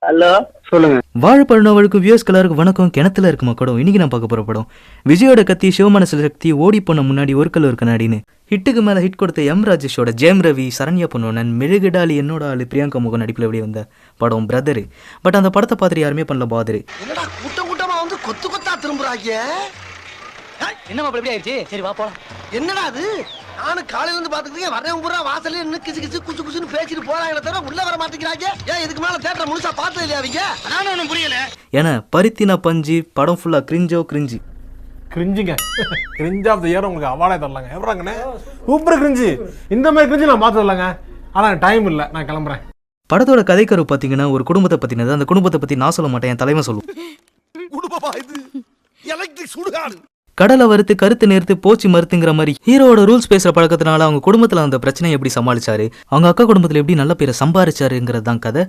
Hello சொல்லுங்க. வாழைப்பழனவளுக்கு views கலருக்கு வணக்கம். கிணத்துல இருக்கு மக்களும். இன்னைக்கு நான் பார்க்க போற படம் விஜயோட கத்தி சிவமனசுல சக்தி ஓடி போன முன்னாடி ஒரு கல் ஒரு கண்ணாடின்னு ஹிட்டுக்கு மேல ஹிட் கொடுத்த எம் ராஜேஷோட ஜெயம் ரவி சரண்யா பொன்னோனன் மெழுகுடாலி என்னோட ஆளு பிரியங்கா மோகன் நடிப்பில் வெளியே வந்த படம் பிரதரு. பட் அந்த படத்தை பார்த்துட்டு யாருமே பண்ணல பாதரு. என்னடா கூட்டம் கூட்டமா வந்து கொத்து கொத்தா திரும்புறாங்க. என்னமா இப்படி ஆயிடுச்சு? சரி வா போலாம். என்னடா அது? நானும் காலையில இருந்து பாத்துக்கிட்டே வரேன் பூரா வாசல்ல நின்னு கிசு கிசு குசு குசுன்னு பேசிட்டு போறாங்களே தவிர உள்ள வர மாட்டேங்கிறாங்க. ஏன் இதுக்கு மேல தியேட்டர் முழுசா பார்த்தது இல்லையா அவங்க? நானும் ஒண்ணும் புரியல. ஏன்னா பருத்தினா பஞ்சு படம் ஃபுல்லா கிரிஞ்சோ கிரிஞ்சு கிரிஞ்சுங்க. கிரிஞ்ச் ஆஃப் த இயர் உங்களுக்கு அவார்டே தரலாங்க. எப்படாங்கண்ணே சூப்பர் கிரிஞ்சு. இந்த மாதிரி கிரிஞ்சு நான் பார்த்து வரலாங்க. ஆனால் டைம் இல்லை, நான் கிளம்புறேன். படத்தோட கதைக்கரு பார்த்தீங்கன்னா ஒரு குடும்பத்தை பத்தினது. அந்த குடும்பத்தை பத்தி நான் சொல்ல மாட்டேன், என் தலைமை சொல்லும். குடும்பமா இது? எலக்ட்ரிக் சுடுகாடு. கடலை வறுத்து கருத்து நேர்த்து போச்சு மறுத்துங்கிற மாதிரி ஹீரோவோட ரூல்ஸ் பேசுற பழக்கத்தினால அவங்க குடும்பத்துல அந்த பிரச்சனையை எப்படி சமாளிச்சாரு, அவங்க அக்கா குடும்பத்துல எப்படி நல்ல பேரை சம்பாரிச்சாருங்கிறது தான் கதை.